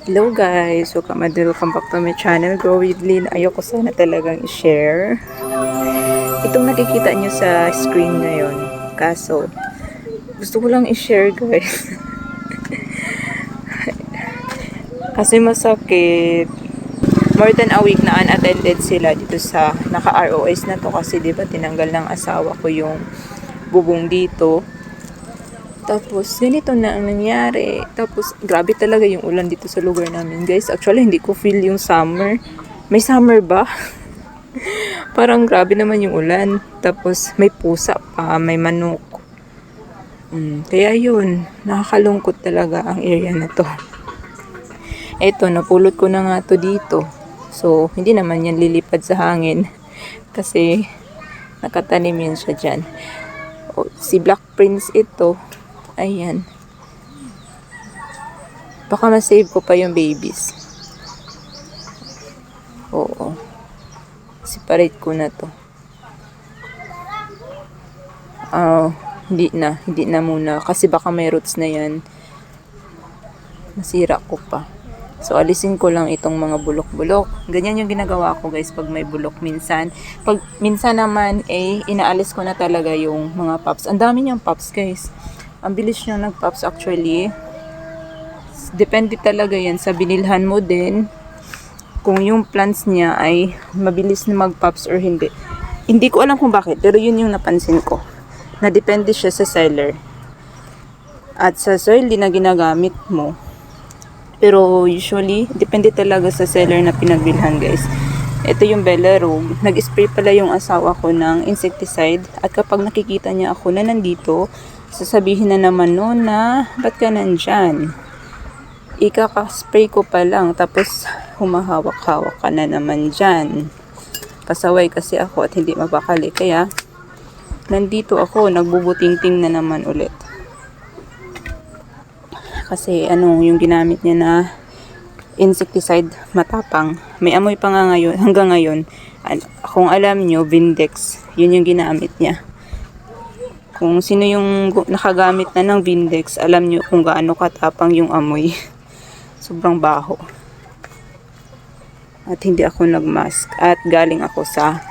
Hello guys! Welcome back to my channel, Grow with Lynn. Ayoko sana talagang i-share itong nakikita nyo sa screen ngayon. Kaso, gusto ko lang i-share guys. Kasi masakit. More than a week na unattended sila dito sa naka-ROS na to. Kasi diba tinanggal ng asawa ko yung bubong dito. Tapos, ganito na ang nangyari. Tapos, grabe talaga yung ulan dito sa lugar namin, guys. Actually, hindi ko feel yung summer. May summer ba? Parang grabe naman yung ulan. Tapos, may pusa pa, may manok. Kaya yun, nakakalungkot talaga ang area na to. Eto, napulot ko na nga to dito. So, hindi naman yan lilipad sa hangin. Kasi, nakatanim yan siya dyan. O, si Black Prince ito, ayan. Baka ma-save ko pa yung babies. Oo. Separate ko na to. Hindi na muna. Kasi baka may roots na yan. Masira ko pa. So, alisin ko lang itong mga bulok-bulok. Ganyan yung ginagawa ko guys pag may bulok minsan. Pag minsan naman, inaalis ko na talaga yung mga pups. Ang dami niyang pups guys. Ang bilis niya nag-pups actually. Depende talaga yan sa binilhan mo din. Kung yung plants niya ay mabilis na mag-pups or hindi. Hindi ko alam kung bakit, pero yun yung napansin ko. Na depende siya sa seller. At sa soil din na ginagamit mo. Pero usually, depende talaga sa seller na pinagbilhan guys. Ito yung Bella Rogue. Nag-spray pala yung asawa ko ng insecticide. At kapag nakikita niya ako na nandito, sasabihin na naman noon na, ba't ka nandyan? Ikaka-spray ko pa lang, tapos humahawak-hawak ka na naman dyan. Pasaway kasi ako at hindi mapakali. Kaya, nandito ako, nagbubuting-ting na naman ulit. Kasi yung ginamit niya na insecticide matapang. May amoy pa nga ngayon, hanggang ngayon. Kung alam nyo, Vindex, yun yung ginamit niya. Kung sino yung nakagamit na ng Vindex, alam nyo kung gaano katapang yung amoy. Sobrang baho. At hindi ako nagmask. At galing ako sa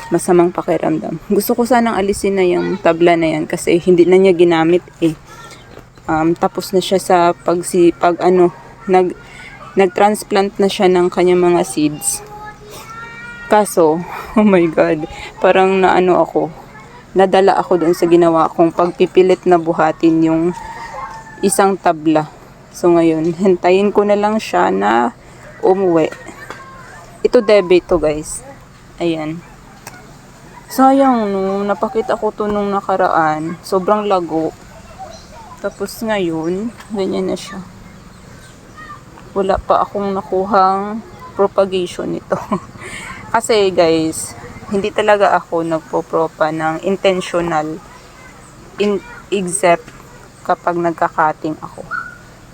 masamang pakiramdam. Gusto ko sanang alisin na yung tabla na yan kasi hindi na niya ginamit tapos na siya sa nag-transplant na siya ng kanyang mga seeds. Kaso, oh my god, parang nadala ako doon sa ginawa kong pagpipilit na buhatin yung isang tabla. So ngayon, hintayin ko na lang siya na umuwi. Ito debate to guys. Ayan. Sayang no, napakita ko to nung nakaraan. Sobrang lago. Tapos ngayon, ganyan na siya. Wala pa akong nakuhang propagation nito. Kasi guys, hindi talaga ako nagpo-propa ng intentional except kapag nagka-cutting ako.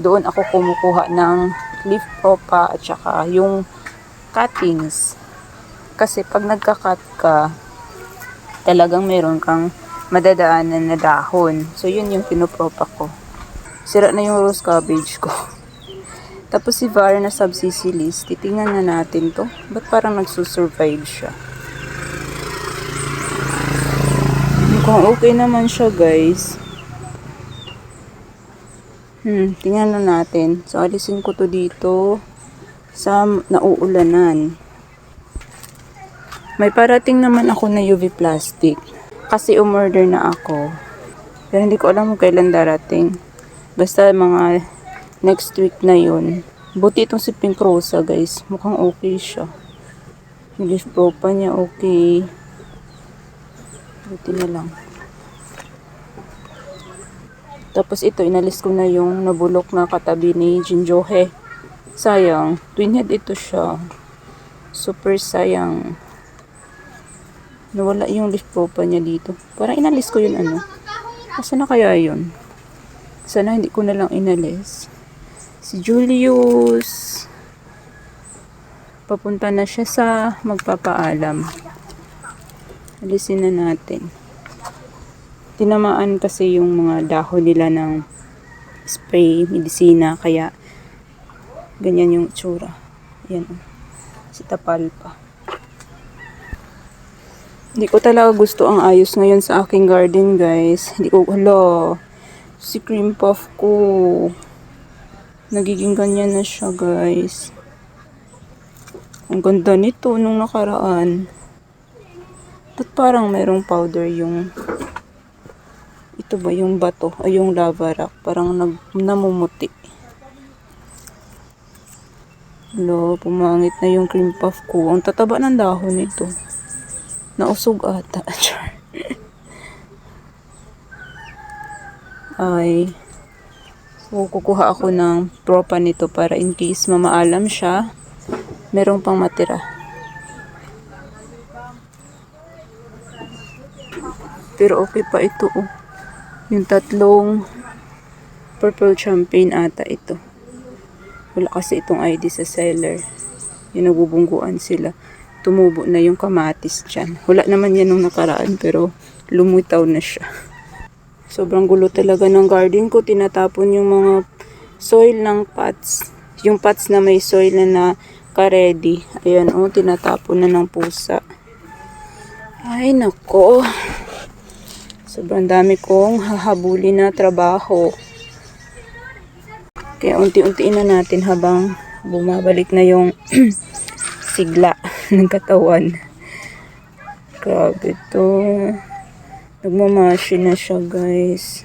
Doon ako kumukuha ng leaf propa at saka yung cuttings. Kasi pag nagka-cut ka, talagang meron kang madadaanan na dahon. So, yun yung pinopropa ko. Sira na yung rose cabbage ko. Tapos si Var na subsisilis, titingnan na natin to. Ba't parang nagsusurvive siya? Mukhang okay naman siya, guys. Tingnan na natin. So, alisin ko to dito sa nauulanan. May parating naman ako na UV plastic. Kasi umorder na ako. Pero hindi ko alam kung kailan darating. Basta mga next week na yun. Buti itong si Pink Rosa guys. Mukhang okay siya. Yung leaf propa niya okay. Buti na lang. Tapos ito, inalis ko na yung nabulok na katabi ni Jinjohe. Sayang. Twin head ito siya. Super sayang. Nawala yung leaf propa niya dito. Parang inalis ko yun Asa na kaya yun? Sana hindi ko na lang inalis. Si Julius. Papunta na siya sa magpapaalam. Alisin na natin. Tinamaan kasi yung mga dahon nila ng spray, medisina. Kaya Ganyan yung itsura. Yan. Si Tapalpa. Hindi ko talaga gusto ang ayos ngayon sa aking garden, guys. Hindi ko, si cream puff ko. Nagiging ganyan na siya, guys. Ang ganda nito nung nakaraan. At parang mayroong powder yung, ito ba yung bato, ay yung lava rock. Parang namumuti. Pumangit na yung cream puff ko. Ang tataba ng dahon nito. Nausog ata. Ay. So, kukuha ako ng propa nito para in case mamaalam siya, merong pang matira. Pero okay pa ito, oh. Yung tatlong purple champagne ata ito. Wala kasi itong ID sa seller. Yung nagbubungguan sila. Tumubo na yung kamatis dyan. Wala naman yan nung nakaraan pero lumitaw na siya. Sobrang gulo talaga ng garden ko. Tinatapon yung mga soil ng pots. Yung pots na may soil na naka-ready. Ayan, oh, tinatapon na ng pusa. Ay, nako. Sobrang dami kong hahabulin na trabaho. Kaya unti-untiin na natin habang bumabalik na yung sigla ng katawan. Grabe to. Nagmamashi na siya, guys.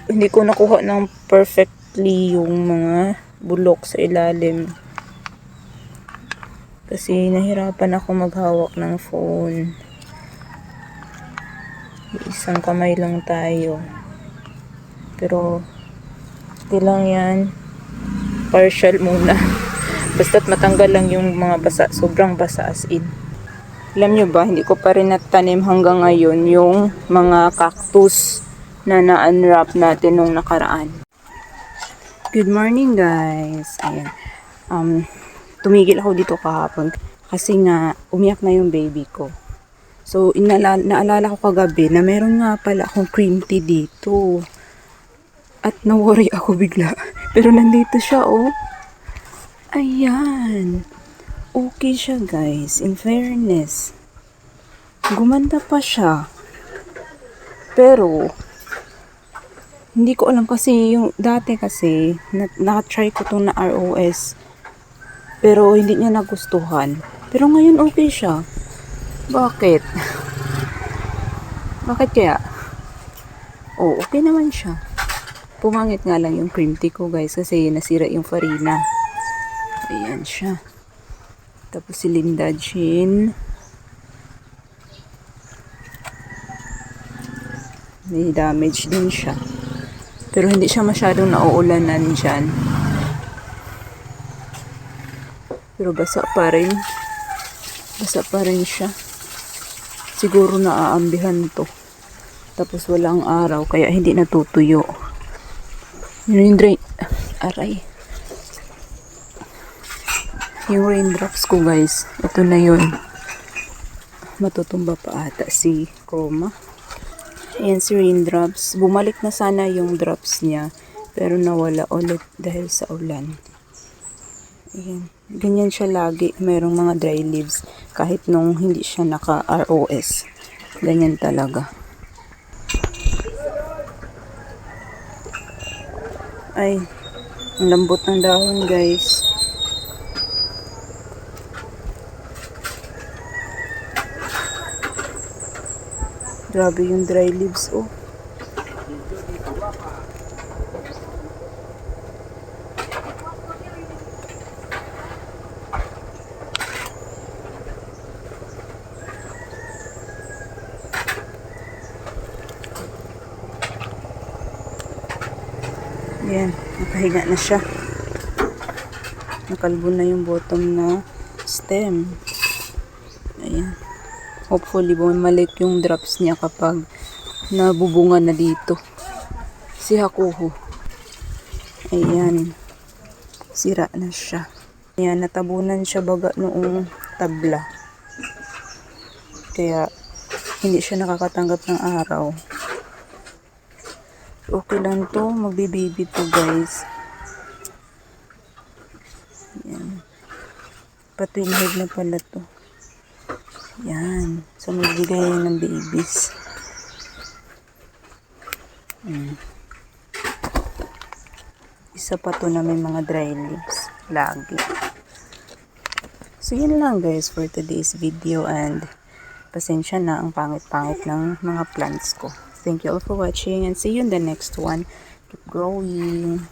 Hindi ko nakuha ng perfectly yung mga bulok sa ilalim. Kasi nahirapan ako maghawak ng phone. Isang kamay lang tayo. Pero, okay lang yan. Partial muna. Basta't matanggal lang yung mga basa. Sobrang basa as in. Alam nyo ba, hindi ko pa rin natanim hanggang ngayon yung mga cactus na na-unwrap natin nung nakaraan. Good morning, guys. Ayan. Tumigil ako dito kahapon kasi nga umiyak na yung baby ko. So, naalala ko kagabi na meron nga pala akong cream tea dito. At na-worry ako bigla. Pero nandito siya, oh. Ayan. Okay siya, guys. In fairness. Gumanda pa siya. Pero, hindi ko alam kasi yung dati kasi, na-try ko itong na ROS. Pero hindi niya nagustuhan. Pero ngayon okay siya. Bakit? Bakit kaya? Oh, okay naman siya. Pumangit nga lang yung cream tea ko, guys, kasi nasira yung farina. Ayan siya. Tapos si Linda Jean. May damage din siya. Pero hindi siya masyadong nauulanan dyan. Pero basa pa rin. Basa pa rin siya. Siguro naaambihan to. Tapos walang araw, kaya hindi natutuyo. Yun yung drain. Aray. Yung raindrops ko, guys. Ito na yun. Matutumba pa ata si Chroma. Ayan si raindrops. Bumalik na sana yung drops niya. Pero nawala ulit dahil sa ulan. Ayan. Ganyan siya lagi. Mayroong mga dry leaves. Kahit nung hindi siya naka-ROS. Ganyan talaga. Ay. Ang lambot ng dahon, guys. Grabe yung dry leaves, oh. Ayan, nakahiga na siya. Nakalbo na yung bottom na stem. Ayan. Hopefully, bumalik yung drops niya kapag nabubunga na dito. Si Hakuho. Ayan. Sira na siya. Ayan, natabunan siya baga noong tabla. Kaya, hindi siya nakakatanggap ng araw. Okay lang to, magbibaby to guys. Yan. Patwin-head na pala to. Yan. So, magbigay ng babies. Isa pa to na may mga dry leaves. Lagi. So, yun lang guys for today's video and pasensya na ang pangit-pangit ng mga plants ko. Thank you all for watching and see you in the next one. Keep growing.